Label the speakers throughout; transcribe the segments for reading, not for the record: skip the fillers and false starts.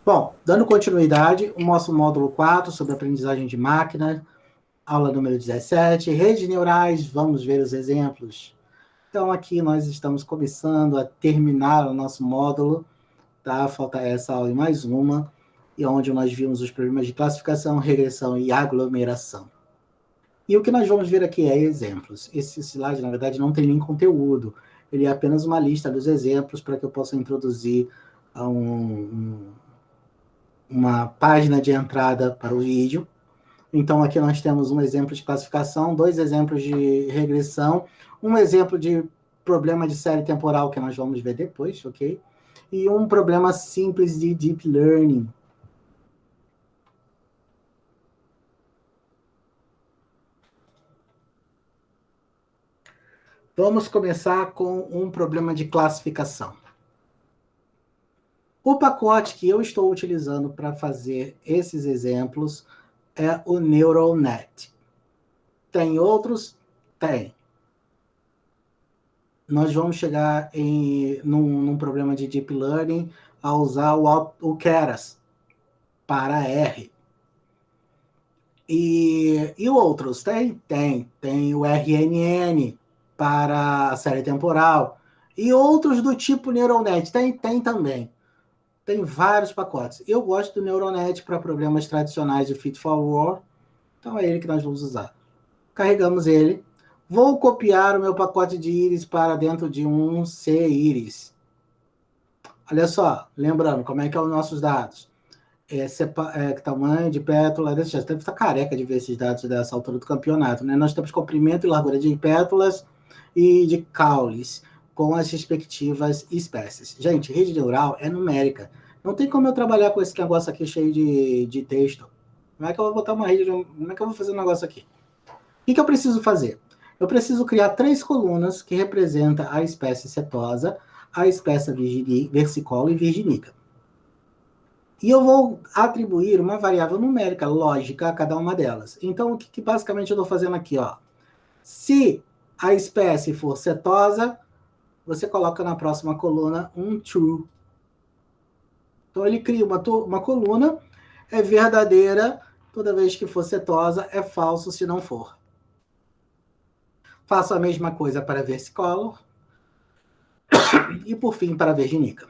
Speaker 1: Bom, dando continuidade, o nosso módulo 4 sobre aprendizagem de máquina, aula número 17, redes neurais, vamos ver os exemplos. Então, aqui nós estamos começando a terminar o nosso módulo, tá? Falta essa aula e mais uma, e onde nós vimos os problemas de classificação, regressão e aglomeração. E o que nós vamos ver aqui é exemplos. Esse slide, na verdade, não tem nem conteúdo, ele é apenas uma lista dos exemplos para que eu possa introduzir uma página de entrada para o vídeo. Então, aqui nós temos um exemplo de classificação, dois exemplos de regressão, um exemplo de problema de série temporal, que nós vamos ver depois, ok? E um problema simples de Deep Learning. Vamos começar com um problema de classificação. O pacote que eu estou utilizando para fazer esses exemplos é o Neural Net. Tem outros? Tem. Nós vamos chegar num problema de Deep Learning a usar o Keras para R. E outros? Tem o RNN para a série temporal. E outros do tipo Neural Net? Tem também. Tem vários pacotes. Eu gosto do Neural Net para problemas tradicionais de Fit for War. Então é ele que nós vamos usar. Carregamos ele. Vou copiar o meu pacote de íris para dentro de um C-íris. Olha só, lembrando como é que são os nossos dados. Tamanho de pétala, já deve estar careca de ver esses dados dessa altura do campeonato, né? Nós temos comprimento e largura de pétalas e de caules, com as respectivas espécies. Gente, rede neural é numérica. Não tem como eu trabalhar com esse negócio aqui cheio de texto. Como é que eu vou botar uma rede? Como é que eu vou fazer um negócio aqui? O que eu preciso fazer? Eu preciso criar 3 colunas que representam a espécie setosa, a espécie versicola e virginica. E eu vou atribuir uma variável numérica lógica a cada uma delas. Então, o que basicamente eu estou fazendo aqui? Ó? Se a espécie for setosa, você coloca na próxima coluna um true. Então, ele cria uma coluna, é verdadeira toda vez que for setosa, é falso se não for. Faço a mesma coisa para versicolor e, por fim, para virginica.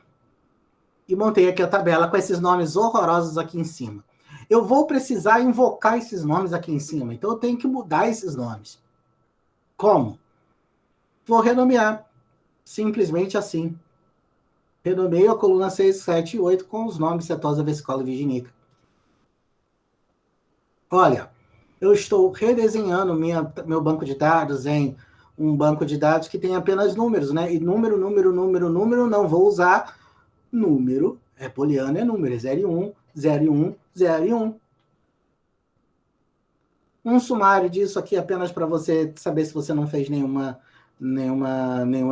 Speaker 1: E montei aqui a tabela com esses nomes horrorosos aqui em cima. Eu vou precisar invocar esses nomes aqui em cima, então eu tenho que mudar esses nomes. Como? Vou renomear, simplesmente assim. Renomeio a coluna 6, 7 e 8 com os nomes setosa, versicola e virginica. Olha, eu estou redesenhando meu banco de dados em um banco de dados que tem apenas números, né? E número, não vou usar número, booleano é número, 0 e 1, 0 e 1, 0 e 1. Um sumário disso aqui apenas para você saber se você não fez nenhuma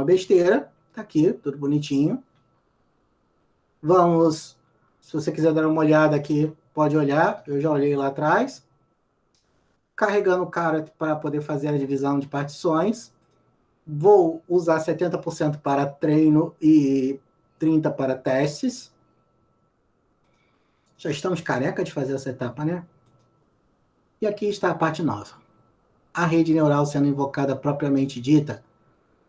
Speaker 1: besteira. Tá aqui, tudo bonitinho. Vamos, se você quiser dar uma olhada aqui, pode olhar. Eu já olhei lá atrás. Carregando o cara para poder fazer a divisão de partições. Vou usar 70% para treino e 30% para testes. Já estamos careca de fazer essa etapa, né? E aqui está a parte nova. A rede neural sendo invocada propriamente dita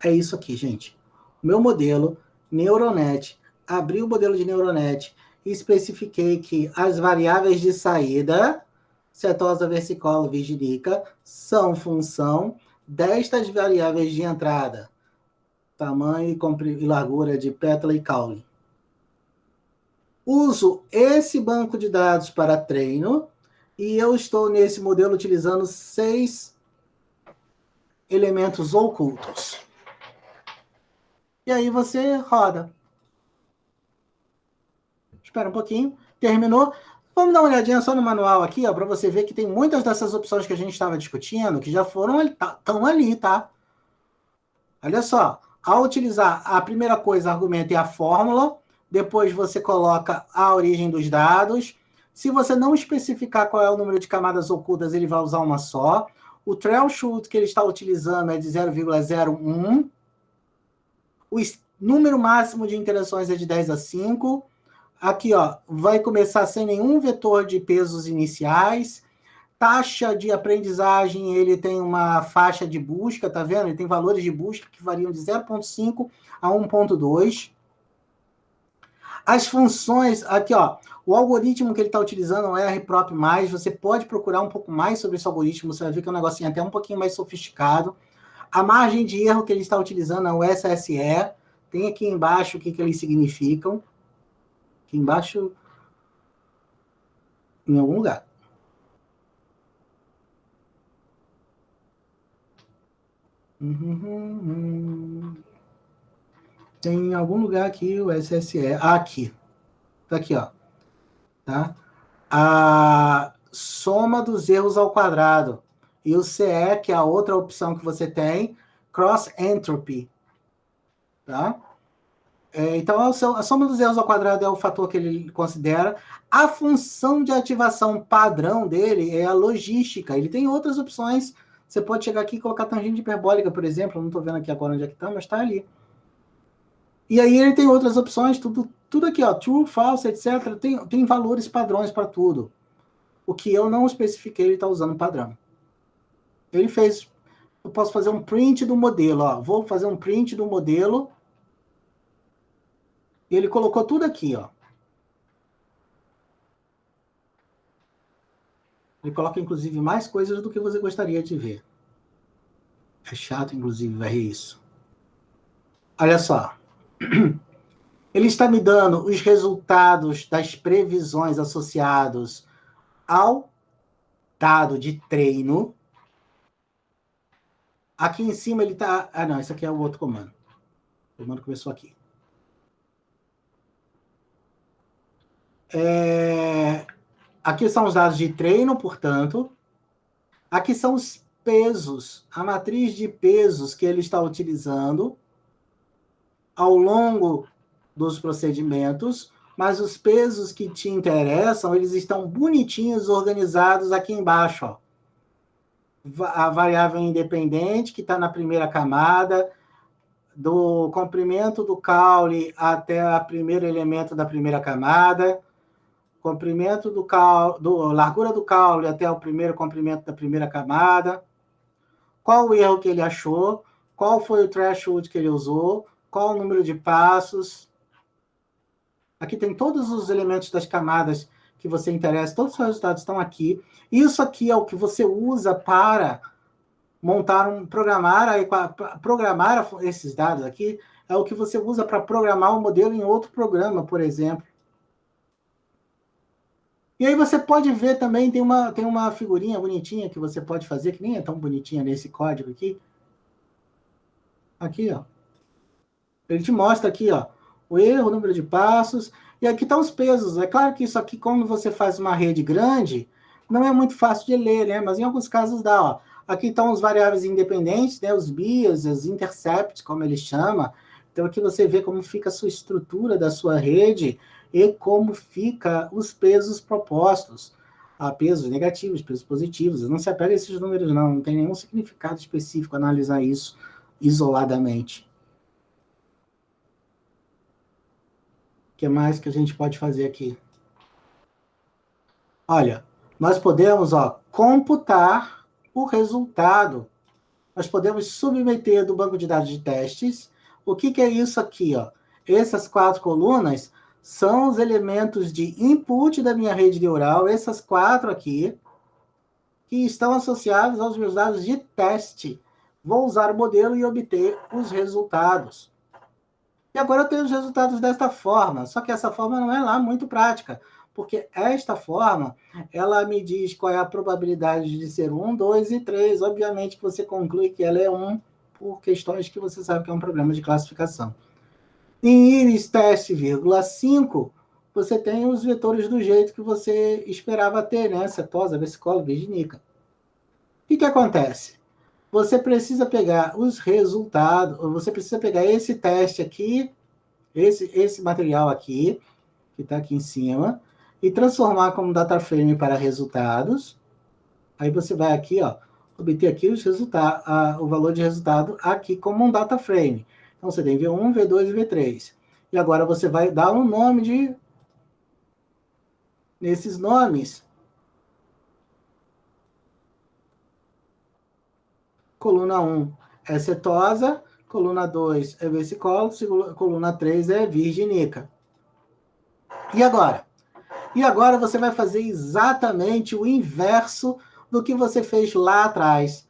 Speaker 1: é isso aqui, gente. O meu modelo, Neuronet, abri o modelo de Neuronet e especifiquei que as variáveis de saída, setosa, versicola, virginica, são função destas variáveis de entrada, tamanho e largura de pétala e caule. Uso esse banco de dados para treino e eu estou nesse modelo utilizando 6 elementos ocultos. E aí você roda. Espera um pouquinho. Terminou. Vamos dar uma olhadinha só no manual aqui, para você ver que tem muitas dessas opções que a gente estava discutindo que já estão ali, tá? Olha só. Ao utilizar a primeira coisa, argumento é a fórmula. Depois você coloca a origem dos dados. Se você não especificar qual é o número de camadas ocultas, ele vai usar uma só. O threshold que ele está utilizando é de 0,01. O número máximo de interações é de 10 a 5. Aqui, ó, vai começar sem nenhum vetor de pesos iniciais. Taxa de aprendizagem, ele tem uma faixa de busca, tá vendo? Ele tem valores de busca que variam de 0,5 a 1,2. As funções, aqui, ó, o algoritmo que ele está utilizando é o RProp+, você pode procurar um pouco mais sobre esse algoritmo, você vai ver que é um negocinho até um pouquinho mais sofisticado. A margem de erro que ele está utilizando é o SSE, tem aqui embaixo o que eles significam. Aqui embaixo, em algum lugar. Tem em algum lugar aqui o SSE. Aqui. Tá aqui, ó. Tá? A soma dos erros ao quadrado. E o CE, que é a outra opção que você tem, cross entropy. Tá? Então, a soma dos erros ao quadrado é o fator que ele considera. A função de ativação padrão dele é a logística. Ele tem outras opções. Você pode chegar aqui e colocar tangente hiperbólica, por exemplo. Eu não estou vendo aqui agora onde é que está, mas está ali. E aí ele tem outras opções, tudo aqui, ó, true, false, etc. Tem valores padrões para tudo. O que eu não especifiquei, ele está usando padrão. Ele fez, eu posso fazer um print do modelo, ó. Vou fazer um print do modelo. E ele colocou tudo aqui, ó. Ele coloca, inclusive, mais coisas do que você gostaria de ver. É chato, inclusive, ver isso. Olha só. Ele está me dando os resultados das previsões associados ao dado de treino. Aqui em cima ele está... Ah, não, esse aqui é o outro comando. O comando começou aqui. Aqui são os dados de treino, portanto. Aqui são os pesos, a matriz de pesos que ele está utilizando ao longo dos procedimentos, mas os pesos que te interessam, eles estão bonitinhos, organizados aqui embaixo, ó. A variável independente, que está na primeira camada, do comprimento do caule até o primeiro elemento da primeira camada, comprimento do caule, largura do caule até o primeiro comprimento da primeira camada, qual o erro que ele achou, qual foi o threshold que ele usou, qual o número de passos. Aqui tem todos os elementos das camadas que você interessa, todos os resultados estão aqui. Isso aqui é o que você usa para montar programar esses dados aqui, é o que você usa para programar o modelo em outro programa, por exemplo. E aí você pode ver também, tem uma figurinha bonitinha que você pode fazer, que nem é tão bonitinha nesse código aqui. Aqui, ó. Ele te mostra aqui, ó, o erro, o número de passos, e aqui estão os pesos. É claro que isso aqui, como você faz uma rede grande, não é muito fácil de ler, né? Mas em alguns casos dá, ó. Aqui estão os variáveis independentes, né? Os bias, os intercepts, como ele chama. Então aqui você vê como fica a sua estrutura da sua rede e como fica os pesos propostos. Pesos negativos, pesos positivos. Não se apega a esses números, não. Não tem nenhum significado específico analisar isso isoladamente. O que mais que a gente pode fazer aqui? Olha, nós podemos, ó, computar o resultado. Nós podemos submeter do banco de dados de testes. O que é isso aqui, ó? Essas 4 colunas são os elementos de input da minha rede neural, essas 4 aqui, que estão associados aos meus dados de teste. Vou usar o modelo e obter os resultados. E agora eu tenho os resultados desta forma, só que essa forma não é lá muito prática, porque esta forma, ela me diz qual é a probabilidade de ser 1, 2 e 3. Obviamente que você conclui que ela é 1 por questões que você sabe que é um problema de classificação. Em íris teste, 5, você tem os vetores do jeito que você esperava ter, né? Cetosa, vesicola, virginica. O que acontece? Você precisa pegar os resultados, você precisa pegar esse teste aqui, esse material aqui, que está aqui em cima, e transformar como data frame para resultados. Aí você vai aqui, ó, obter aqui os resultados, o valor de resultado aqui como um data frame. Então você tem V1, V2 e V3. E agora você vai dar um nome de nesses nomes. Coluna 1 é setosa, coluna 2 é versicolo, coluna 3 é virginica. E agora? E agora você vai fazer exatamente o inverso do que você fez lá atrás.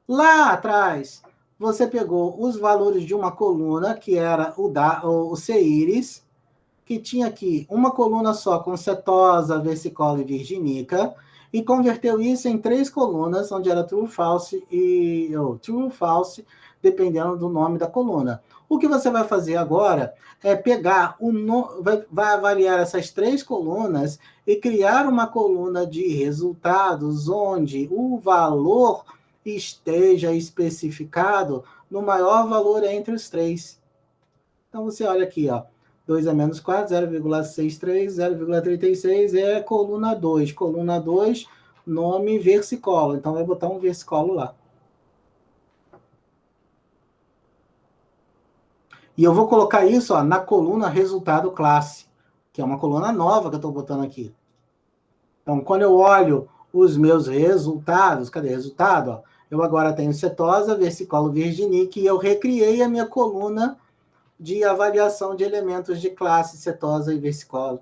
Speaker 1: Lá atrás, você pegou os valores de uma coluna, que era o CIRIS, que tinha aqui uma coluna só com setosa, versicolo e virginica, e converteu isso em 3 colunas, onde era true, false true, false, dependendo do nome da coluna. O que você vai fazer agora é pegar vai avaliar essas 3 colunas e criar uma coluna de resultados onde o valor esteja especificado no maior valor entre os 3. Então você olha aqui, ó, 2 a menos 4, 0,63, 0,36 é coluna 2. Coluna 2, nome versicolo. Então vai botar um versicolo lá. E eu vou colocar isso, ó, na coluna resultado classe, que é uma coluna nova que eu estou botando aqui. Então, quando eu olho os meus resultados, cadê resultado? Ó, eu agora tenho setosa, versicolo, virginique, e eu recriei a minha coluna de avaliação de elementos de classe setosa e versicolo.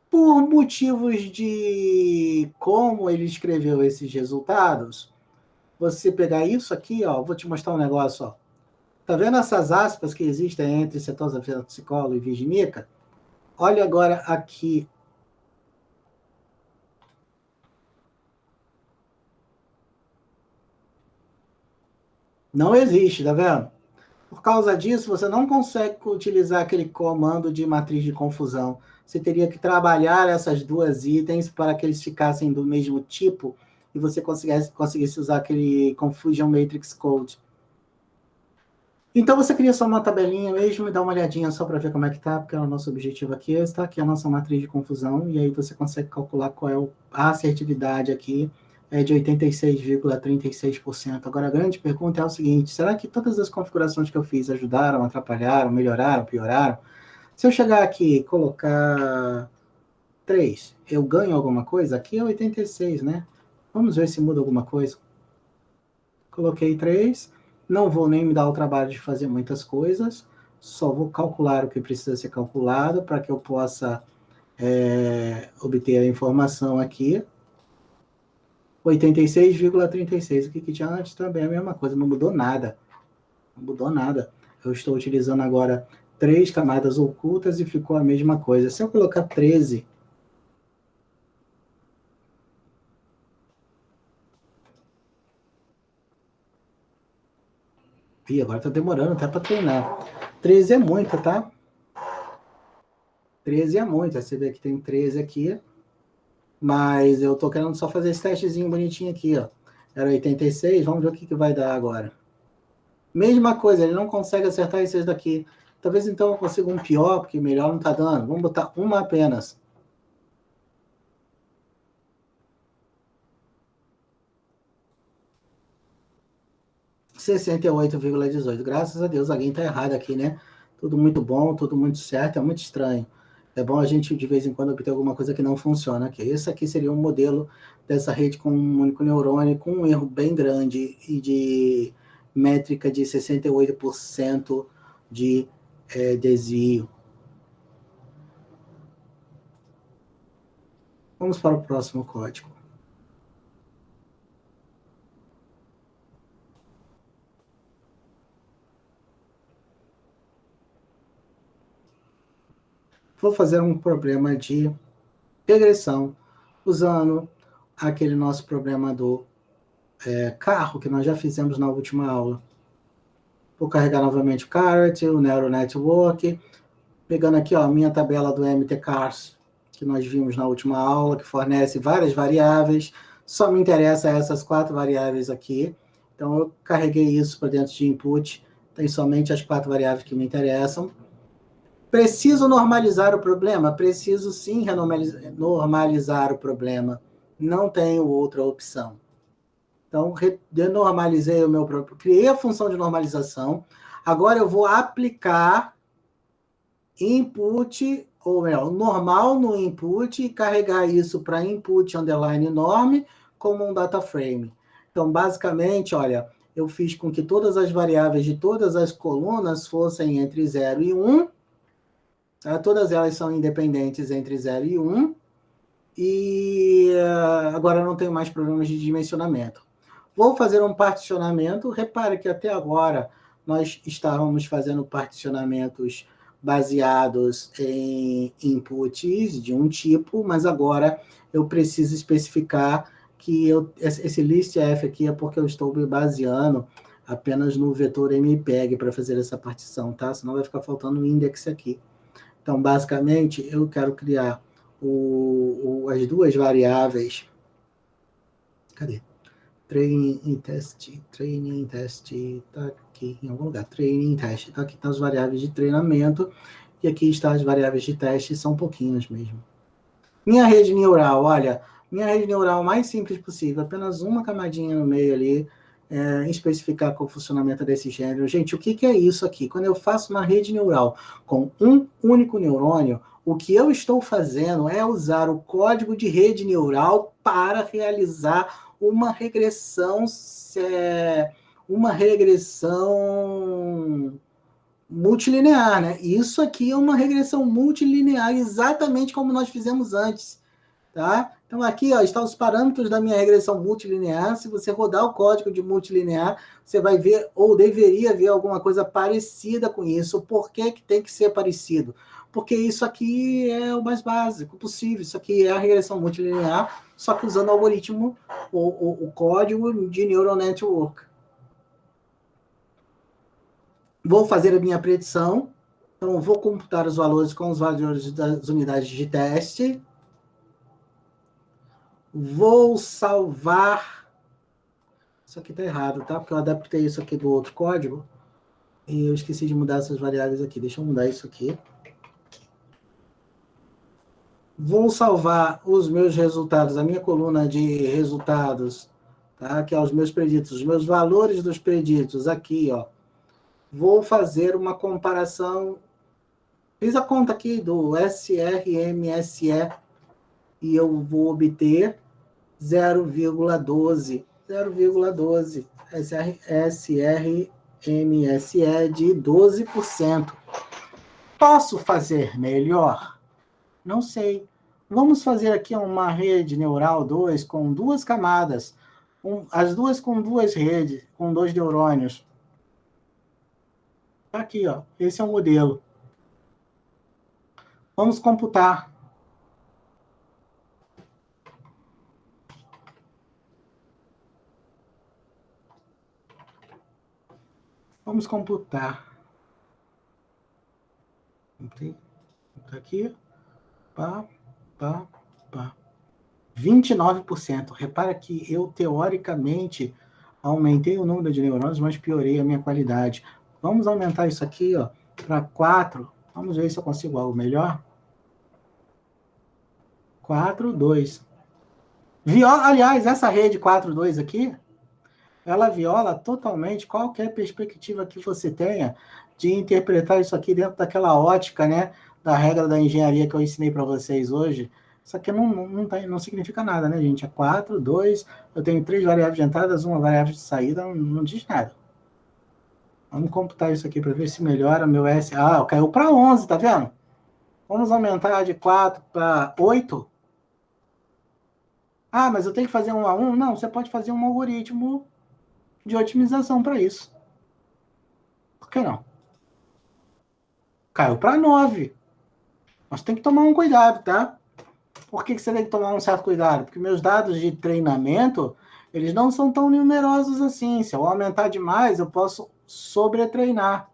Speaker 1: Por motivos de como ele escreveu esses resultados, você pegar isso aqui, ó, vou te mostrar um negócio, ó. Tá vendo essas aspas que existem entre setosa, versicolo e virginica? Olha agora aqui. Não existe, tá vendo? Por causa disso, você não consegue utilizar aquele comando de matriz de confusão. Você teria que trabalhar essas duas itens para que eles ficassem do mesmo tipo e você conseguisse usar aquele Confusion Matrix Code. Então você cria só uma tabelinha mesmo e dá uma olhadinha só para ver como é que tá, porque é o nosso objetivo aqui. Está aqui a nossa matriz de confusão e aí você consegue calcular qual é a assertividade aqui. É de 86,36%. Agora, a grande pergunta é o seguinte: será que todas as configurações que eu fiz ajudaram, atrapalharam, melhoraram, pioraram? Se eu chegar aqui e colocar 3, eu ganho alguma coisa? Aqui é 86, né? Vamos ver se muda alguma coisa. Coloquei 3, não vou nem me dar o trabalho de fazer muitas coisas, só vou calcular o que precisa ser calculado para que eu possa obter a informação aqui. 86,36. O que tinha antes também é a mesma coisa, não mudou nada. Não mudou nada. Eu estou utilizando agora 3 camadas ocultas e ficou a mesma coisa. Se eu colocar 13... Ih, agora está demorando até para treinar. 13 é muito, tá? 13 é muito. Você vê que tem 13 aqui. Mas eu tô querendo só fazer esse testezinho bonitinho aqui, ó. Era 86, vamos ver o que vai dar agora. Mesma coisa, ele não consegue acertar esses daqui. Talvez então eu consiga um pior, porque melhor não tá dando. Vamos botar uma apenas. R$ 68,18. Graças a Deus, alguém tá errado aqui, né? Tudo muito bom, tudo muito certo, é muito estranho. É bom a gente, de vez em quando, obter alguma coisa que não funciona aqui. Esse aqui seria um modelo dessa rede com um único neurônio, com um erro bem grande e de métrica de 68% de desvio. Vamos para o próximo código. Vou fazer um problema de regressão, usando aquele nosso problema do carro, que nós já fizemos na última aula. Vou carregar novamente o Caret, o Neural Network, pegando aqui ó, a minha tabela do MTCars, que nós vimos na última aula, que fornece várias variáveis, só me interessa essas 4 variáveis aqui, então eu carreguei isso para dentro de input, tem somente as 4 variáveis que me interessam. Preciso normalizar o problema? Preciso sim normalizar o problema, não tenho outra opção. Então, denormalizei o meu próprio, criei a função de normalização, agora eu vou aplicar input ou melhor, o normal no input e carregar isso para input underline norm como um data frame. Então, basicamente, olha, eu fiz com que todas as variáveis de todas as colunas fossem entre 0 e 1. Tá? Todas elas são independentes entre 0 e 1. E agora não tenho mais problemas de dimensionamento. Vou fazer um particionamento. Repare que até agora nós estávamos fazendo particionamentos baseados em inputs de um tipo, mas agora eu preciso especificar que esse listf aqui é porque eu estou me baseando apenas no vetor mpeg para fazer essa partição, tá? Senão vai ficar faltando um index aqui. Então, basicamente, eu quero criar as duas variáveis. Cadê? Training test, tá aqui em algum lugar. Training test, tá aqui estão as variáveis de treinamento, e aqui estão as variáveis de teste, são pouquinhas mesmo. Minha rede neural, olha, minha rede neural mais simples possível, apenas uma camadinha no meio ali, especificar qual o funcionamento desse gênero. Gente, o que é isso aqui? Quando eu faço uma rede neural com um único neurônio, o que eu estou fazendo é usar o código de rede neural para realizar uma regressão multilinear, né? Isso aqui é uma regressão multilinear, exatamente como nós fizemos antes, tá? Então aqui, ó, estão os parâmetros da minha regressão multilinear. Se você rodar o código de multilinear, você vai ver, ou deveria ver alguma coisa parecida com isso. Por que que tem que ser parecido? Porque isso aqui é o mais básico possível. Isso aqui é a regressão multilinear, só que usando o algoritmo, o código de Neural Network. Vou fazer a minha predição. Então, vou computar os valores com os valores das unidades de teste. Vou salvar. Isso aqui está errado, tá? Porque eu adaptei isso aqui do outro código. E eu esqueci de mudar essas variáveis aqui. Deixa eu mudar isso aqui. Vou salvar os meus resultados, a minha coluna de resultados, tá? Que é os meus preditos, os meus valores dos preditos aqui, ó. Vou fazer uma comparação. Fiz a conta aqui do SRMSE e eu vou obter 0,12. 0,12. SRMSE de 12%. Posso fazer melhor? Não sei. Vamos fazer aqui uma rede neural 2 com duas camadas. As duas com duas redes, com dois neurônios. Aqui, ó. Esse é o modelo. Vamos computar. Vamos computar. Aqui. Pá, pá, pá. 29%. Repara que eu, teoricamente, aumentei o número de neurônios, mas piorei a minha qualidade. Vamos aumentar isso aqui para 4. Vamos ver se eu consigo algo melhor. 4, 2. Aliás, essa rede 4, 2 aqui, ela viola totalmente qualquer perspectiva que você tenha de interpretar isso aqui dentro daquela ótica, né, da regra da engenharia que eu ensinei para vocês hoje. Isso aqui não significa nada, né, gente? É 4, 2, eu tenho 3 variáveis de entrada, uma variável de saída, não diz nada. Vamos computar isso aqui para ver se melhora meu S. Ah, caiu para 11, tá vendo? Vamos aumentar de 4 para 8. Ah, mas eu tenho que fazer 1 a 1? Não, você pode fazer um algoritmo de otimização para isso. Por que não? Caiu para 9. Mas tem que tomar um cuidado, tá? Por que você tem que tomar um certo cuidado? Porque meus dados de treinamento, eles não são tão numerosos assim. Se eu aumentar demais, eu posso sobretreinar.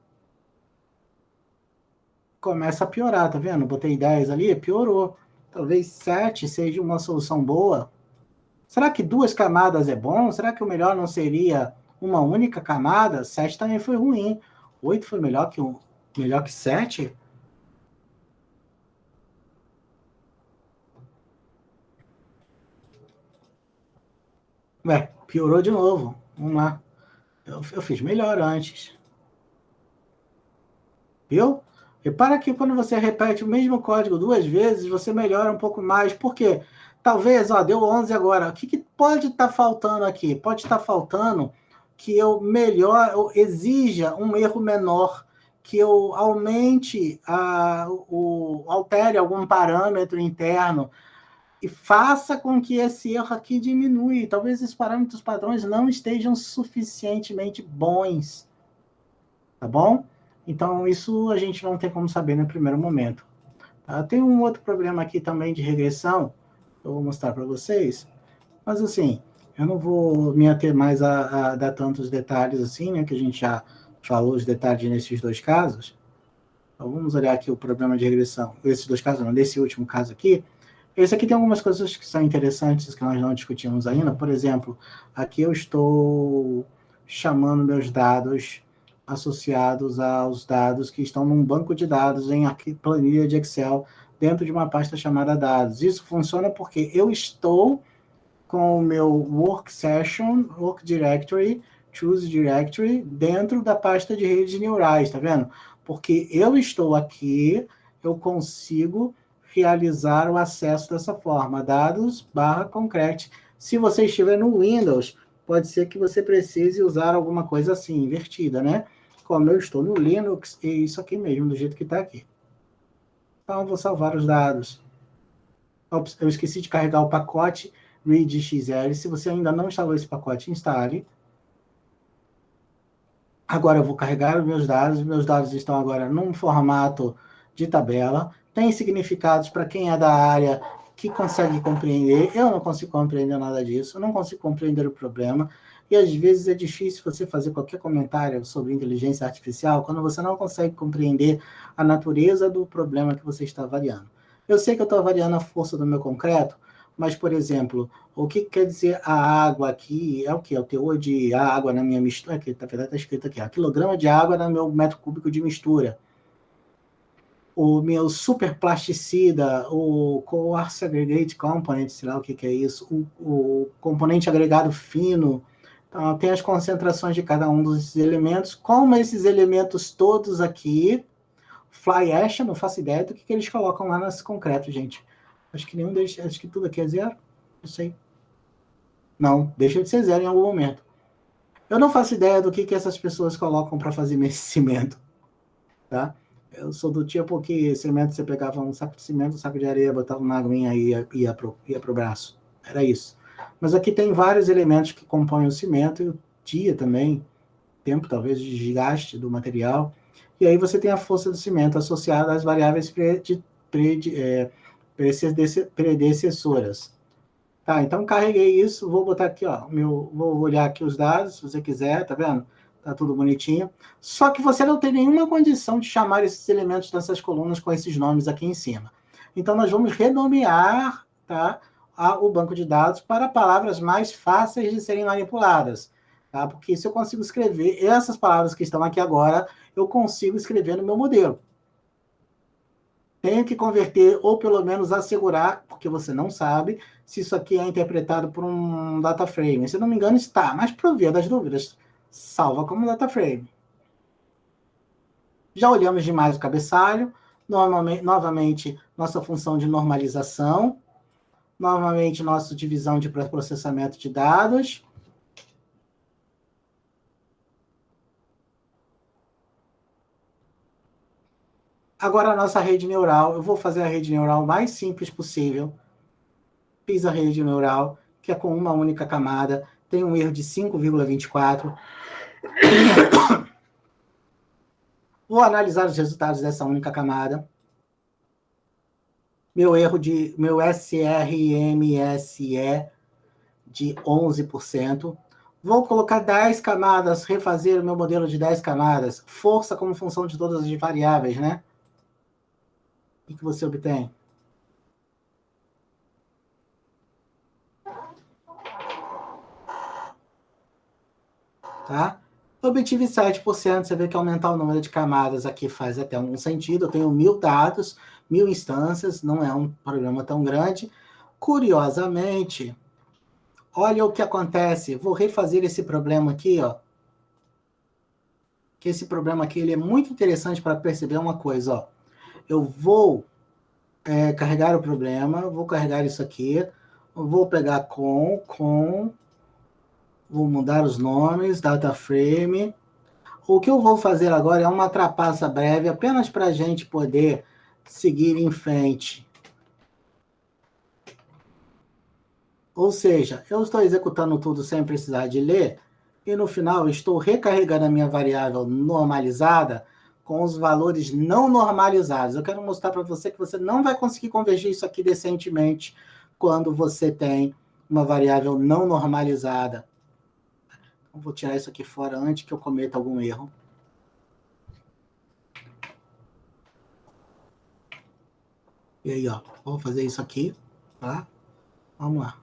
Speaker 1: Começa a piorar, tá vendo? Botei 10 ali, piorou. Talvez 7 seja uma solução boa. Será que 2 camadas é bom? Será que o melhor não seria uma única camada? 7 também foi ruim. 8 foi melhor que 7? Ué, piorou de novo. Vamos lá. Eu fiz melhor antes. Viu? Repara que quando você repete o mesmo código 2 vezes, você melhora um pouco mais. Por quê? Talvez, ó, deu 11 agora. O que pode estar faltando aqui? Pode estar faltando que eu eu exija um erro menor, que eu aumente, altere algum parâmetro interno e faça com que esse erro aqui diminua. Talvez esses parâmetros padrões não estejam suficientemente bons, tá bom? Então, isso a gente não tem como saber no primeiro momento. Tá? Tem um outro problema aqui também de regressão, eu vou mostrar para vocês, mas assim, eu não vou me ater mais a dar tantos detalhes assim, né, que a gente já falou os detalhes nesses dois casos. Então, vamos olhar aqui o problema de regressão. Esses dois casos, não, nesse último caso aqui. Esse aqui tem algumas coisas que são interessantes que nós não discutimos ainda. Por exemplo, aqui eu estou chamando meus dados associados aos dados que estão num banco de dados em planilha de Excel dentro de uma pasta chamada dados. Isso funciona porque eu estou com o meu work session, work directory, choose directory dentro da pasta de redes neurais, tá vendo? Porque eu estou aqui, eu consigo realizar o acesso dessa forma, dados/concrete. Se você estiver no Windows, pode ser que você precise usar alguma coisa assim, invertida, né? Como eu estou no Linux, é isso aqui mesmo, do jeito que está aqui. Então, eu vou salvar os dados. Eu esqueci de carregar o pacote readxl. Se você ainda não instalou esse pacote, instale. Agora eu vou carregar os meus dados estão agora num formato de tabela, tem significados para quem é da área que consegue compreender. Eu não consigo compreender nada disso, eu não consigo compreender o problema, e às vezes é difícil você fazer qualquer comentário sobre inteligência artificial quando você não consegue compreender a natureza do problema que você está avaliando. Eu sei que eu estou avaliando a força do meu concreto, mas, por exemplo, o que quer dizer a água aqui? É o que? É o teor de água na minha mistura? Aqui, na verdade, está escrito aqui, quilograma de água no meu metro cúbico de mistura. O meu superplasticida, o Coarse Aggregate Component, sei lá o que é isso, o componente agregado fino. Então, tem as concentrações de cada um dos elementos. Como esses elementos todos aqui, fly ash, eu não faço ideia do que eles colocam lá nesse concreto, gente. Acho que nenhum deles, acho que tudo aqui é zero. Não sei. Não, deixa de ser zero em algum momento. Eu não faço ideia do que essas pessoas colocam para fazer cimento, tá? Eu sou do tipo que cimento, você pegava um saco de cimento, um saco de areia, botava uma aguinha e ia pro braço. Era isso. Mas aqui tem vários elementos que compõem o cimento e o dia também, tempo talvez de desgaste do material. E aí você tem a força do cimento associada às variáveis predecessoras. Tá, então carreguei isso, vou botar aqui, ó, vou olhar aqui os dados, se você quiser, tá vendo? Tá tudo bonitinho. Só que você não tem nenhuma condição de chamar esses elementos dessas colunas com esses nomes aqui em cima. Então nós vamos renomear, tá, o banco de dados para palavras mais fáceis de serem manipuladas, tá? Porque se eu consigo escrever essas palavras que estão aqui agora, eu consigo escrever no meu modelo. Tenho que converter, ou pelo menos assegurar, porque você não sabe se isso aqui é interpretado por um data frame. Se não me engano, está, mas por via das dúvidas, salva como data frame. Já olhamos demais o cabeçalho, novamente nossa função de normalização, novamente nossa divisão de processamento de dados. Agora a nossa rede neural, eu vou fazer a rede neural mais simples possível. Fiz a rede neural, que é com uma única camada, tem um erro de 5,24. Vou analisar os resultados dessa única camada. Meu SRMSE de 11%. Vou colocar 10 camadas, refazer o meu modelo de 10 camadas. Força como função de todas as variáveis, né? O que você obtém? Tá? Obtive 7%, você vê que aumentar o número de camadas aqui faz até um sentido. Eu tenho 1000 dados, 1000 instâncias, não é um problema tão grande. Curiosamente, olha o que acontece. Vou refazer esse problema aqui, ó. Que esse problema aqui ele é muito interessante para perceber uma coisa, ó. Eu vou carregar o problema, vou carregar isso aqui, vou pegar vou mudar os nomes, data frame. O que eu vou fazer agora é uma trapaça breve, apenas para a gente poder seguir em frente. Ou seja, eu estou executando tudo sem precisar de ler, e no final estou recarregando a minha variável normalizada com os valores não normalizados. Eu quero mostrar para você que você não vai conseguir convergir isso aqui decentemente quando você tem uma variável não normalizada. Então, vou tirar isso aqui fora antes que eu cometa algum erro. E aí, ó, vou fazer isso aqui, tá? Vamos lá.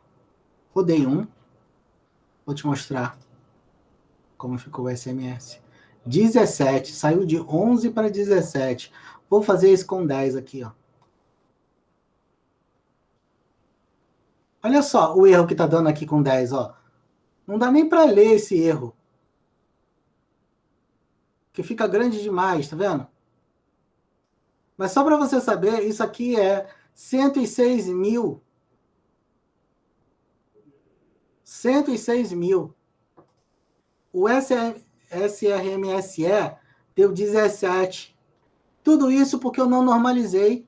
Speaker 1: Rodei um. Vou te mostrar como ficou o SMS. 17, saiu de 11 para 17. Vou fazer isso com 10 aqui, ó. Olha só o erro que tá dando aqui com 10, ó. Não dá nem para ler esse erro. Que fica grande demais, tá vendo? Mas só para você saber, isso aqui é 106 mil. 106 mil. O SRMSE deu 17. Tudo isso porque eu não normalizei.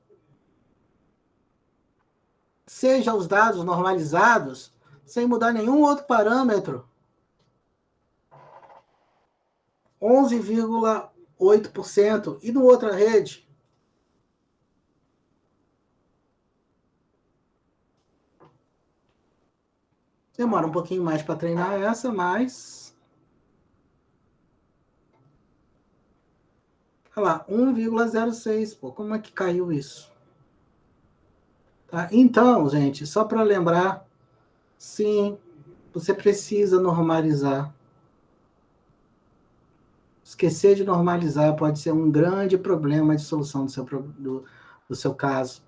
Speaker 1: Seja os dados normalizados, sem mudar nenhum outro parâmetro. 11,8%. E no outra rede? Demora um pouquinho mais para treinar essa, mas... Olha lá, 1,06. Pô, como é que caiu isso? Tá? Então, gente, só para lembrar, sim, você precisa normalizar. Esquecer de normalizar pode ser um grande problema de solução do seu caso.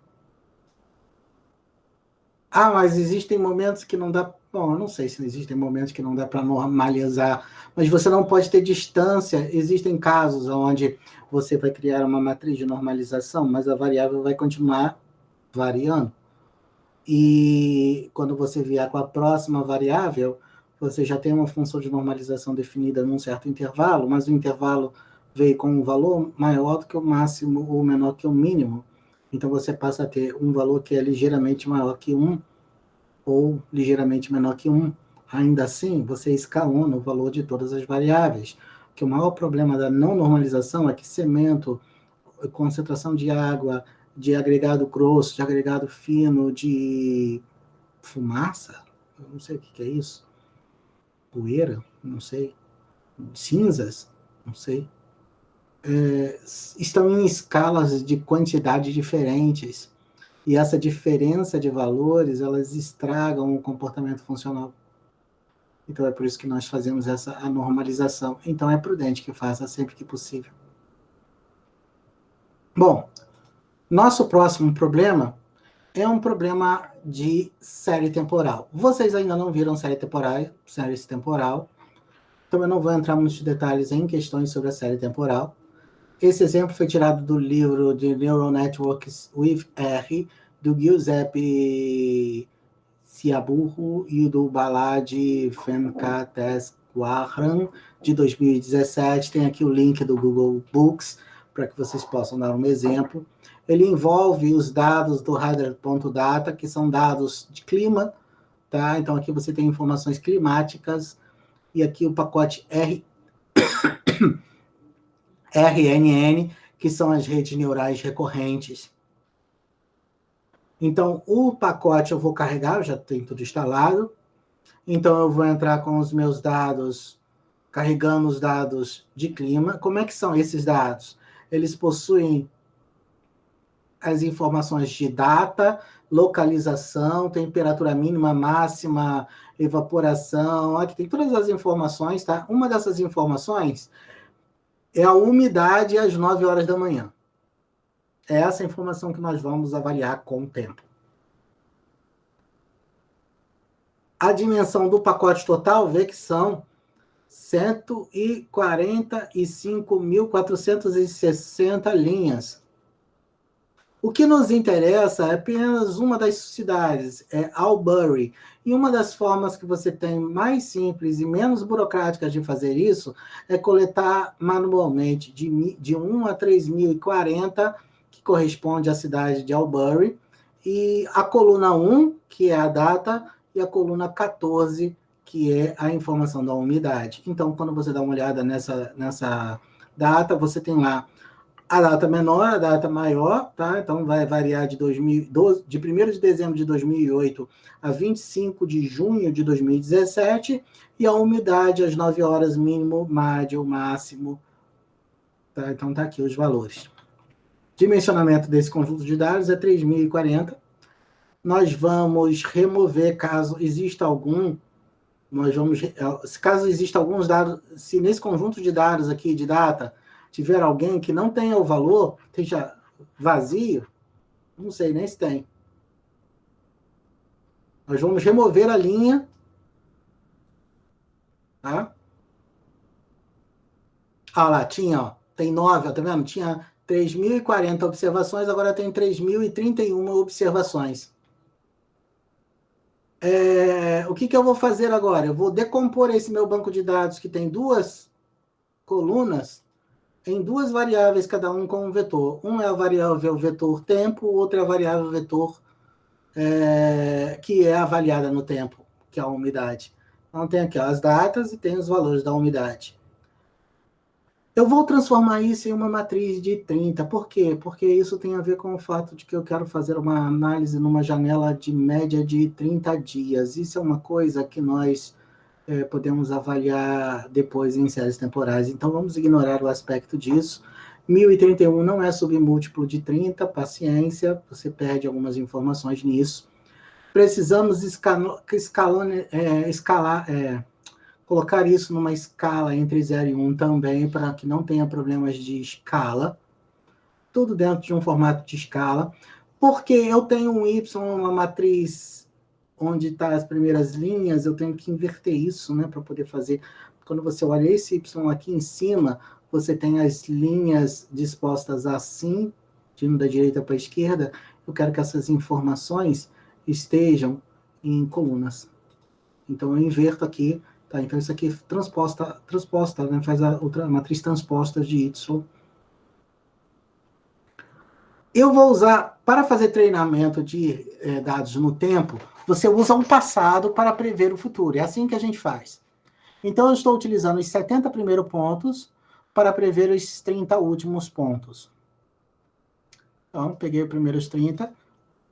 Speaker 1: Ah, mas existem momentos que não dá... Bom, eu não sei se existem momentos que não dá para normalizar, mas você não pode ter distância. Existem casos onde você vai criar uma matriz de normalização, mas a variável vai continuar variando. E quando você vier com a próxima variável, você já tem uma função de normalização definida num certo intervalo, mas o intervalo veio com um valor maior do que o máximo ou menor que o mínimo. Então você passa a ter um valor que é ligeiramente maior que 1 ou ligeiramente menor que 1. Ainda assim, você escalona o valor de todas as variáveis. Que o maior problema da não normalização é que cimento, concentração de água, de agregado grosso, de agregado fino, de fumaça, eu não sei o que é isso, poeira, não sei, cinzas, não sei, estão em escalas de quantidade diferentes, e essa diferença de valores, elas estragam o comportamento funcional. Então é por isso que nós fazemos essa normalização. Então é prudente que faça sempre que possível. Bom, nosso próximo problema é um problema de série temporal. Vocês ainda não viram série temporal, então eu não vou entrar muitos detalhes em questões sobre a série temporal. Esse exemplo foi tirado do livro de Neural Networks with R, do Giuseppe Ciaburro e do Balad Venkateswaran, de 2017. Tem aqui o link do Google Books, para que vocês possam dar um exemplo. Ele envolve os dados do Radar.data, que são dados de clima, tá? Então aqui você tem informações climáticas, e aqui o pacote RNN, que são as redes neurais recorrentes. Então, o pacote eu vou carregar, eu já tenho tudo instalado. Então, eu vou entrar com os meus dados, carregando os dados de clima. Como é que são esses dados? Eles possuem as informações de data, localização, temperatura mínima, máxima, evaporação. Aqui tem todas as informações, tá? Uma dessas informações é a umidade às 9 horas da manhã. É essa informação que nós vamos avaliar com o tempo. A dimensão do pacote total, vê que são 145.460 linhas. O que nos interessa é apenas uma das cidades, é Albury. E uma das formas que você tem mais simples e menos burocráticas de fazer isso é coletar manualmente de 1 a 3.040, que corresponde à cidade de Albury, e a coluna 1, que é a data, e a coluna 14, que é a informação da umidade. Então, quando você dá uma olhada nessa data, você tem lá a data menor, a data maior, tá? Então vai variar de 2012, de 1º de dezembro de 2008 a 25 de junho de 2017, e a umidade às 9 horas, mínimo, médio, máximo, tá? Então tá aqui os valores. Dimensionamento desse conjunto de dados é 3.040. Nós vamos remover, caso exista algum, nós vamos, caso exista alguns dados, se nesse conjunto de dados aqui, de data, tiver alguém que não tenha o valor, esteja vazio, não sei nem se tem. Nós vamos remover a linha, tá? Ah lá, tinha, ó, tem 9, ó, tá vendo? Tinha 3.040 observações, agora tem 3.031 observações. O que eu vou fazer agora? Eu vou decompor esse meu banco de dados, que tem duas colunas, em duas variáveis, cada um com um vetor. Um é a variável vetor tempo, o outro é a variável vetor que é avaliada no tempo, que é a umidade. Então, tem aqui ó, as datas e tem os valores da umidade. Eu vou transformar isso em uma matriz de 30. Por quê? Porque isso tem a ver com o fato de que eu quero fazer uma análise numa janela de média de 30 dias. Isso é uma coisa que nós podemos avaliar depois em séries temporais. Então, vamos ignorar o aspecto disso. 1031 não é submúltiplo de 30, paciência, você perde algumas informações nisso. Precisamos colocar isso numa escala entre 0 e 1 também, para que não tenha problemas de escala. Tudo dentro de um formato de escala. Porque eu tenho um Y, uma matriz onde estão as primeiras linhas, eu tenho que inverter isso, né, para poder fazer. Quando você olha esse Y aqui em cima, você tem as linhas dispostas assim, indo da direita para a esquerda. Eu quero que essas informações estejam em colunas. Então, eu inverto aqui, tá? Então, isso aqui transposta, né, faz a outra matriz transposta de Y. Eu vou usar, para fazer treinamento de dados no tempo, você usa um passado para prever o futuro. É assim que a gente faz. Então, eu estou utilizando os 70 primeiros pontos para prever os 30 últimos pontos. Então, peguei os primeiros 30,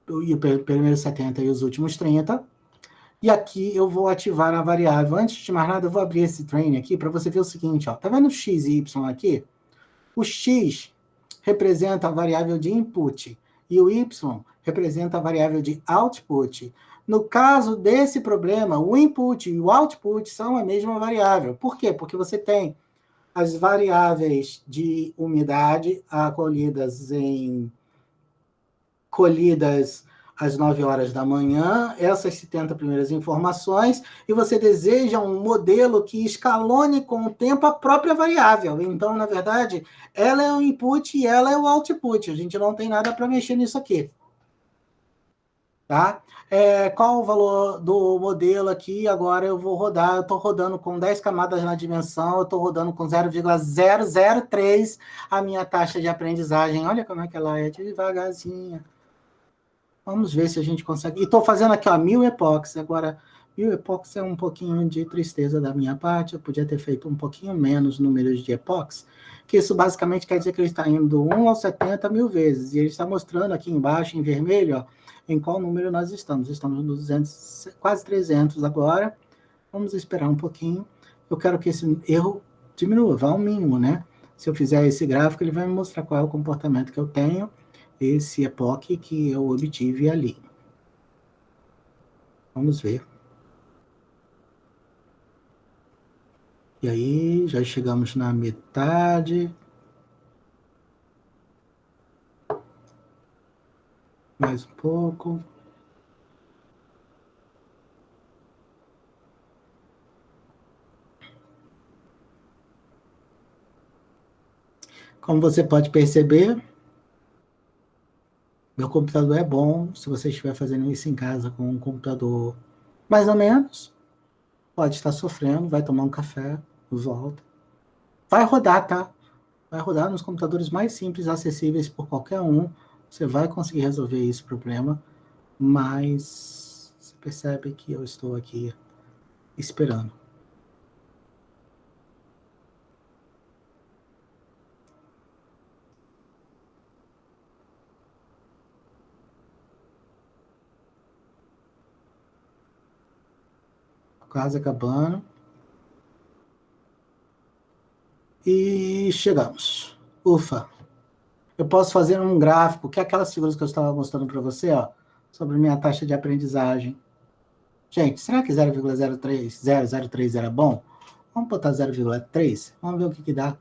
Speaker 1: e os primeiros 70 e os últimos 30. E aqui eu vou ativar a variável. Antes de mais nada, eu vou abrir esse train aqui para você ver o seguinte, ó. Tá vendo o x e y aqui? O x representa a variável de input e o y representa a variável de output. No caso desse problema, o input e o output são a mesma variável. Por quê? Porque você tem as variáveis de umidade colhidas às 9 horas da manhã, essas 70 primeiras informações, e você deseja um modelo que escalone com o tempo a própria variável. Então, na verdade, ela é o input e ela é o output. A gente não tem nada para mexer nisso aqui. Tá? Qual o valor do modelo aqui? Agora eu vou rodar, eu estou rodando com 10 camadas na dimensão, eu estou rodando com 0,003 a minha taxa de aprendizagem. Olha como é que ela é devagarzinha. Vamos ver se a gente consegue. E estou fazendo aqui, ó, 1000 epox. Agora, 1000 epox é um pouquinho de tristeza da minha parte. Eu podia ter feito um pouquinho menos números de epox, que isso basicamente quer dizer que ele está indo do 1 ao 70 mil vezes. E ele está mostrando aqui embaixo, em vermelho, ó, em qual número nós estamos. Estamos no 200, quase 300 agora. Vamos esperar um pouquinho. Eu quero que esse erro diminua, vá ao mínimo, né? Se eu fizer esse gráfico, ele vai me mostrar qual é o comportamento que eu tenho, esse epoque que eu obtive ali. Vamos ver. E aí, já chegamos na metade. Mais um pouco. Como você pode perceber, Meu computador é bom, se você estiver fazendo isso em casa com um computador mais ou menos, pode estar sofrendo, vai tomar um café, volta. Vai rodar, tá? Vai rodar nos computadores mais simples, acessíveis por qualquer um. Você vai conseguir resolver esse problema, mas você percebe que eu estou aqui esperando. Quase acabando. E chegamos. Ufa. Eu posso fazer um gráfico, que é aquelas figuras que eu estava mostrando para você, ó, sobre minha taxa de aprendizagem. Gente, será que 0,03003 era bom? Vamos botar 0,3? Vamos ver o que, que dá.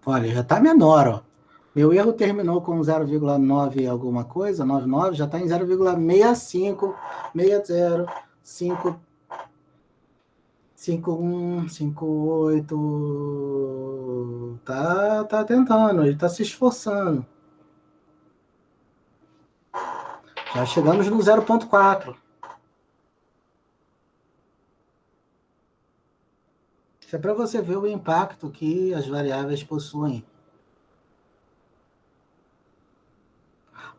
Speaker 1: Olha, já está menor, ó. Meu erro terminou com 0,9 alguma coisa, 99, já está em 0,65, 60, 5, 51, 58. Tá tentando, ele está se esforçando. Já chegamos no 0,4. Isso é para você ver o impacto que as variáveis possuem.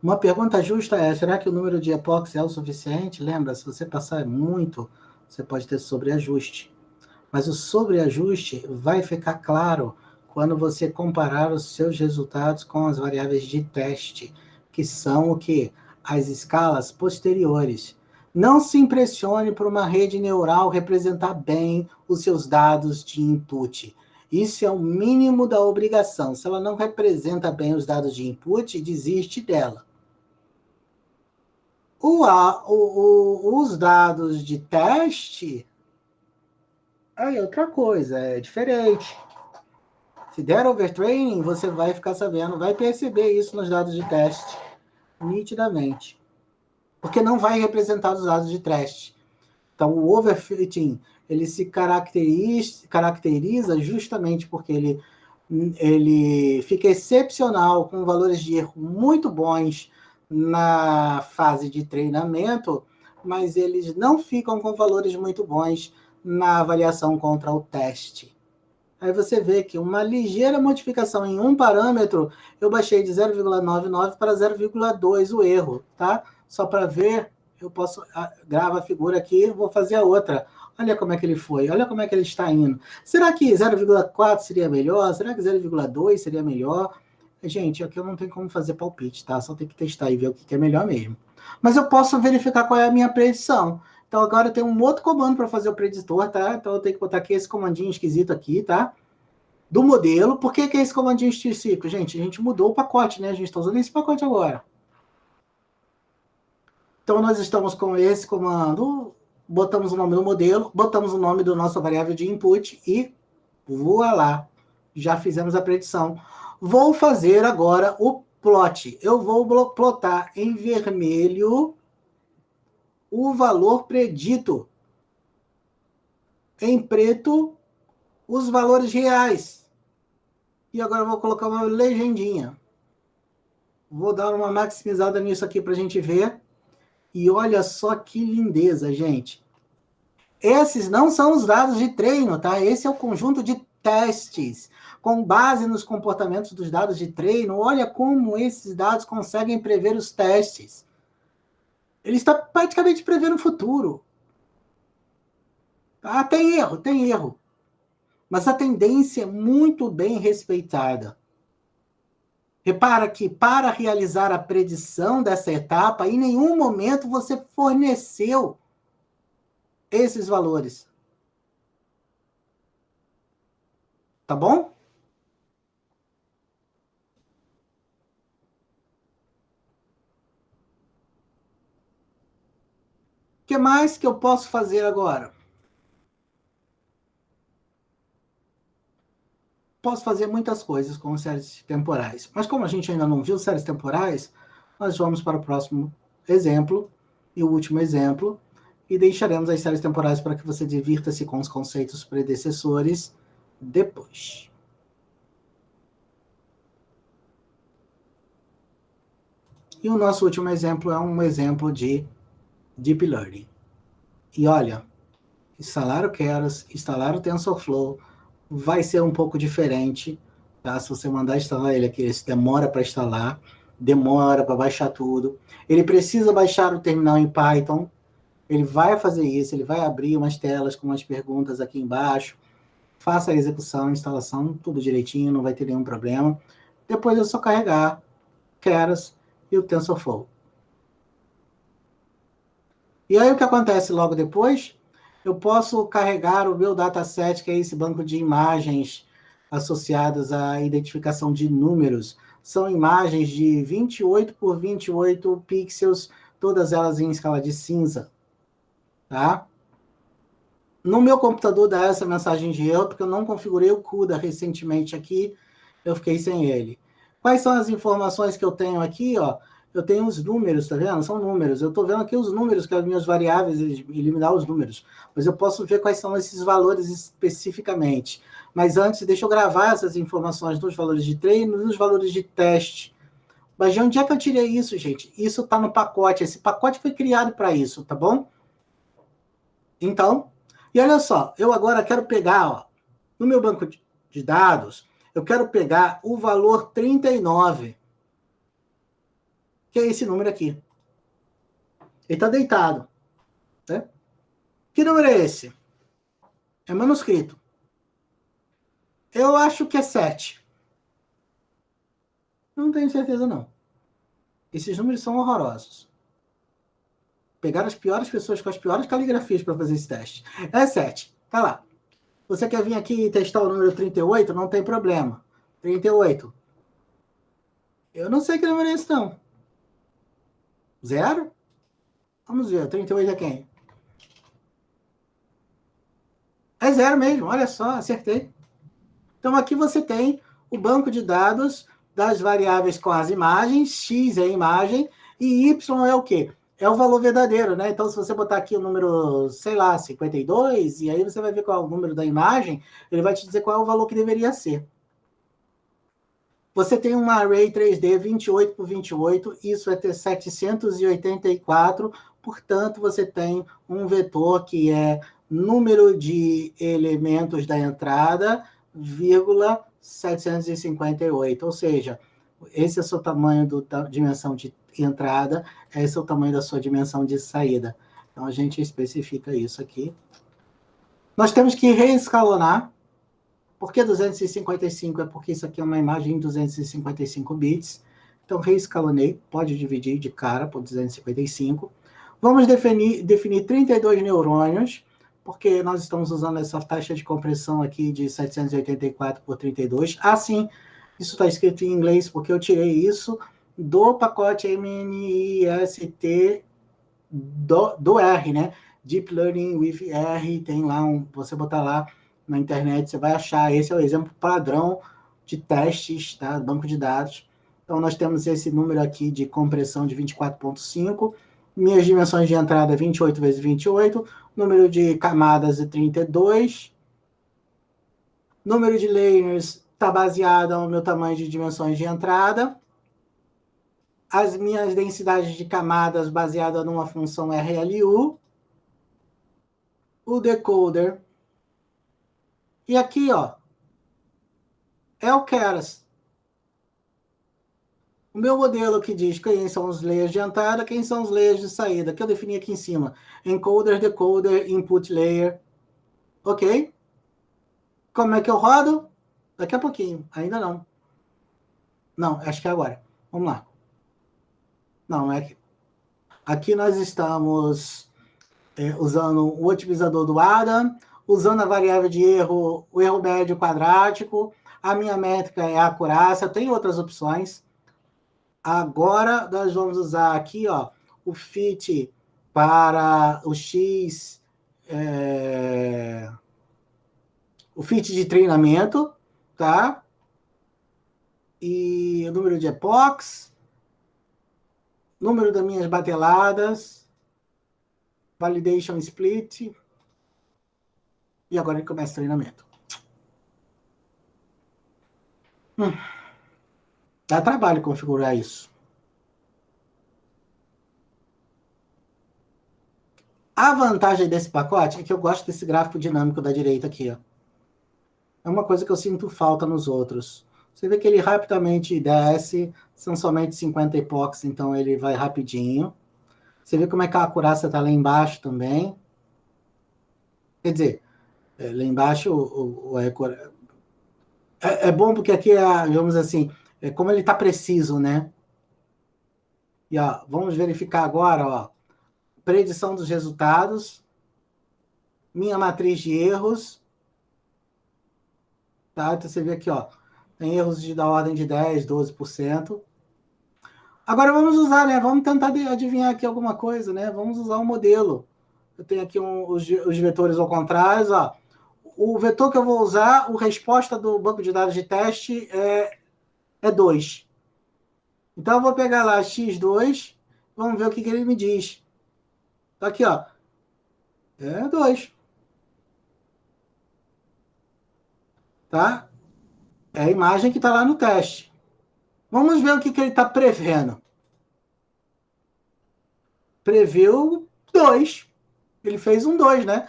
Speaker 1: Uma pergunta justa é, será que o número de epoques é o suficiente? Lembra, se você passar muito, você pode ter sobreajuste. Mas o sobreajuste vai ficar claro quando você comparar os seus resultados com as variáveis de teste, que são o quê? As escalas posteriores. Não se impressione por uma rede neural representar bem os seus dados de input. Isso é o mínimo da obrigação. Se ela não representa bem os dados de input, desiste dela. Os dados de teste, aí é outra coisa, é diferente. Se der overtraining, você vai ficar sabendo, vai perceber isso nos dados de teste, nitidamente. Porque não vai representar os dados de teste. Então, o overfitting, ele se caracteriza justamente porque ele fica excepcional, com valores de erro muito bons na fase de treinamento, mas eles não ficam com valores muito bons na avaliação contra o teste. Aí você vê que uma ligeira modificação em um parâmetro, eu baixei de 0,99 para 0,2 o erro, tá? Só para ver, eu posso gravar a figura aqui, vou fazer a outra. Olha como é que ele foi, olha como é que ele está indo. Será que 0,4 seria melhor? Será que 0,2 seria melhor? Gente, aqui eu não tenho como fazer palpite, tá? Só tem que testar e ver o que é melhor mesmo. Mas eu posso verificar qual é a minha predição. Então agora eu tenho um outro comando para fazer o preditor, tá? Então eu tenho que botar aqui esse comandinho esquisito aqui, tá? Do modelo. Por que é esse comandinho específico? Gente, a gente mudou o pacote, né? A gente está usando esse pacote agora. Então nós estamos com esse comando, botamos o nome do modelo, botamos o nome da nossa variável de input e voilá, já fizemos a predição. Vou fazer agora o plot. Eu vou plotar em vermelho o valor predito. Em preto, os valores reais. E agora eu vou colocar uma legendinha. Vou dar uma maximizada nisso aqui para a gente ver. E olha só que lindeza, gente. Esses não são os dados de treino, tá? Esse é o conjunto de testes. Com base nos comportamentos dos dados de treino, olha como esses dados conseguem prever os testes. Ele está praticamente prevendo o futuro. Ah, tem erro, tem erro. Mas a tendência é muito bem respeitada. Repara que para realizar a predição dessa etapa, em nenhum momento você forneceu esses valores. Tá bom? O que mais que eu posso fazer agora? Posso fazer muitas coisas com séries temporais. Mas como a gente ainda não viu séries temporais, nós vamos para o próximo exemplo e o último exemplo, e deixaremos as séries temporais para que você divirta-se com os conceitos predecessores depois. E o nosso último exemplo é um exemplo de Deep Learning. E olha, instalar o Keras, instalar o TensorFlow, vai ser um pouco diferente, tá? Se você mandar instalar ele aqui, esse demora para instalar, demora para baixar tudo. Ele precisa baixar o terminal em Python, ele vai fazer isso, ele vai abrir umas telas com umas perguntas aqui embaixo, faça a execução, a instalação, tudo direitinho, não vai ter nenhum problema. Depois é só carregar Keras e o TensorFlow. E aí o que acontece logo depois? Eu posso carregar o meu dataset, que é esse banco de imagens associadas à identificação de números. São imagens de 28 por 28 pixels, todas elas em escala de cinza. Tá? No meu computador dá essa mensagem de erro, porque eu não configurei o CUDA recentemente aqui, eu fiquei sem ele. Quais são as informações que eu tenho aqui? Ó? Eu tenho os números, tá vendo? São números. Eu estou vendo aqui os números, que as minhas variáveis, eliminar os números. Mas eu posso ver quais são esses valores especificamente. Mas antes, deixa eu gravar essas informações nos valores de treino e nos valores de teste. Mas de onde é que eu tirei isso, gente? Isso está no pacote. Esse pacote foi criado para isso, tá bom? Então, e olha só, eu agora quero pegar, ó, no meu banco de dados, eu quero pegar o valor 39, que é esse número aqui. Ele está deitado. Né? Que número é esse? É manuscrito. Eu acho que é 7. Não tenho certeza, não. Esses números são horrorosos. Pegaram as piores pessoas com as piores caligrafias para fazer esse teste. É 7. Tá lá. Você quer vir aqui e testar o número 38? Não tem problema. 38. Eu não sei que número é esse, não. 0? Vamos ver. 38 é quem? É 0 mesmo. Olha só, acertei. Então, aqui você tem o banco de dados das variáveis com as imagens, x é a imagem, e y é o quê? É o valor verdadeiro, né? Então, se você botar aqui o número, sei lá, 52, e aí você vai ver qual é o número da imagem, ele vai te dizer qual é o valor que deveria ser. Você tem um array 3D 28 por 28, isso é ter 784, portanto, você tem um vetor que é número de elementos da entrada, vírgula 758, ou seja, esse é o seu tamanho da dimensão de entrada, esse é o tamanho da sua dimensão de saída. Então, a gente especifica isso aqui. Nós temos que reescalonar. Por que 255? É porque isso aqui é uma imagem em 255 bits. Então, reescalonei, pode dividir de cara por 255. Vamos definir 32 neurônios, porque nós estamos usando essa taxa de compressão aqui de 784 por 32. Ah, sim, isso está escrito em inglês, porque eu tirei isso do pacote MNIST do R, né? Deep Learning with R, tem lá você botar lá na internet, você vai achar, esse é o exemplo padrão de testes, tá? Banco de dados. Então, nós temos esse número aqui de compressão de 24.5, minhas dimensões de entrada 28 vezes 28, número de camadas de 32, número de layers está baseado no meu tamanho de dimensões de entrada, as minhas densidades de camadas baseadas numa função RLU, o decoder. E aqui, ó, é o Keras. O meu modelo que diz quem são os layers de entrada, quem são os layers de saída, que eu defini aqui em cima. Encoder, decoder, input layer. Ok? Como é que eu rodo? Daqui a pouquinho. Ainda não. Não, acho que é agora. Vamos lá. Não, é aqui. Aqui nós estamos usando o otimizador do Adam, usando a variável de erro, o erro médio quadrático. A minha métrica é a acurácia. Tem outras opções. Agora nós vamos usar aqui, ó, o fit para o X, o fit de treinamento, tá? E o número de epochs, número das minhas bateladas, validation split, e agora ele começa o treinamento. Dá trabalho configurar isso. A vantagem desse pacote é que eu gosto desse gráfico dinâmico da direita aqui, ó. É uma coisa que eu sinto falta nos outros. Você vê que ele rapidamente desce, são somente 50 epox, então ele vai rapidinho. Você vê como é que a acurácia está lá embaixo também. Quer dizer, lá embaixo é bom porque aqui, digamos assim, como ele está preciso, né? E ó, vamos verificar agora, ó, predição dos resultados, minha matriz de erros, tá? Então você vê aqui, ó, tem erros da ordem de 10, 12%. Agora vamos usar, né? Vamos tentar adivinhar aqui alguma coisa, né? Vamos usar um modelo. Eu tenho aqui os vetores ao contrário, ó. O vetor que eu vou usar, a resposta do banco de dados de teste é 2. Então eu vou pegar lá x2, vamos ver o que ele me diz. Tá aqui, ó. É 2. Tá? É a imagem que está lá no teste. Vamos ver o que ele está prevendo. Preveu 2. Ele fez um 2, né?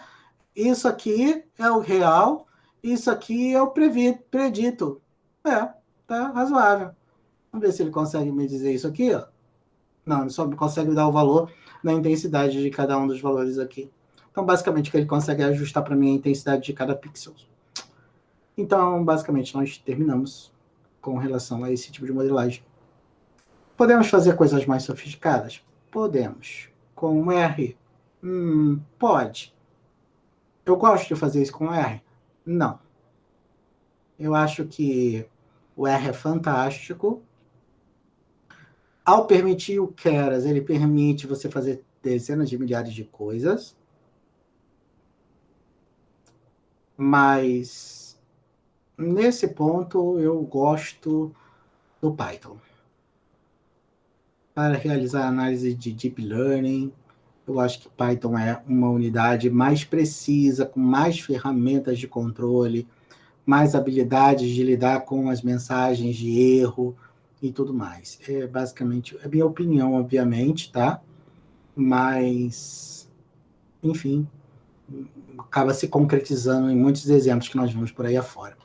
Speaker 1: Isso aqui é o real, isso aqui é o predito. Tá razoável. Vamos ver se ele consegue me dizer isso aqui, ó. Não, ele só consegue me dar o valor na intensidade de cada um dos valores aqui. Então, basicamente, o que ele consegue é ajustar para mim a intensidade de cada pixel. Então, basicamente, nós terminamos com relação a esse tipo de modelagem. Podemos fazer coisas mais sofisticadas? Podemos. Com R? Pode. Eu gosto de fazer isso com R? Não. Eu acho que o R é fantástico. Ao permitir o Keras, ele permite você fazer dezenas de milhares de coisas. Mas, nesse ponto, eu gosto do Python. Para realizar análise de Deep Learning, eu acho que Python é uma unidade mais precisa, com mais ferramentas de controle, mais habilidades de lidar com as mensagens de erro e tudo mais. Basicamente, é minha opinião, obviamente, tá? Mas, enfim, acaba se concretizando em muitos exemplos que nós vemos por aí afora.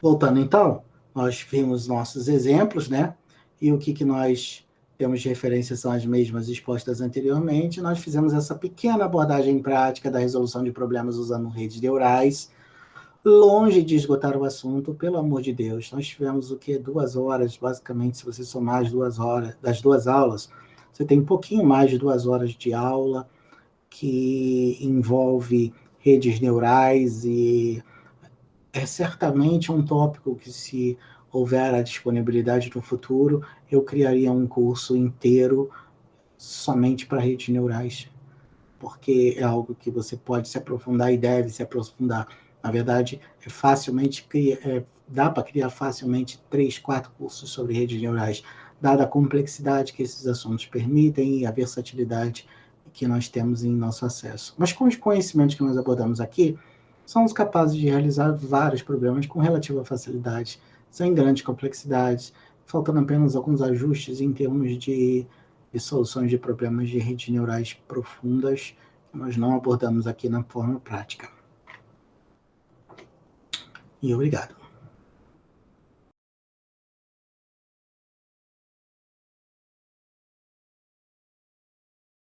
Speaker 1: Voltando então, nós vimos nossos exemplos, né? E o que nós temos de referência são as mesmas expostas anteriormente. Nós fizemos essa pequena abordagem prática da resolução de problemas usando redes neurais. Longe de esgotar o assunto, pelo amor de Deus. Nós tivemos o quê? 2 horas, basicamente, se você somar as 2 horas das 2 aulas, você tem um pouquinho mais de 2 horas de aula que envolve redes neurais e é certamente um tópico que, se houver a disponibilidade no futuro, eu criaria um curso inteiro somente para redes neurais, porque é algo que você pode se aprofundar e deve se aprofundar. Na verdade, dá para criar facilmente 3, 4 cursos sobre redes neurais, dada a complexidade que esses assuntos permitem e a versatilidade que nós temos em nosso acesso. Mas com os conhecimentos que nós abordamos aqui, somos capazes de realizar vários problemas com relativa facilidade, sem grandes complexidades, faltando apenas alguns ajustes em termos de soluções de problemas de redes neurais profundas, que nós não abordamos aqui na forma prática. E obrigado.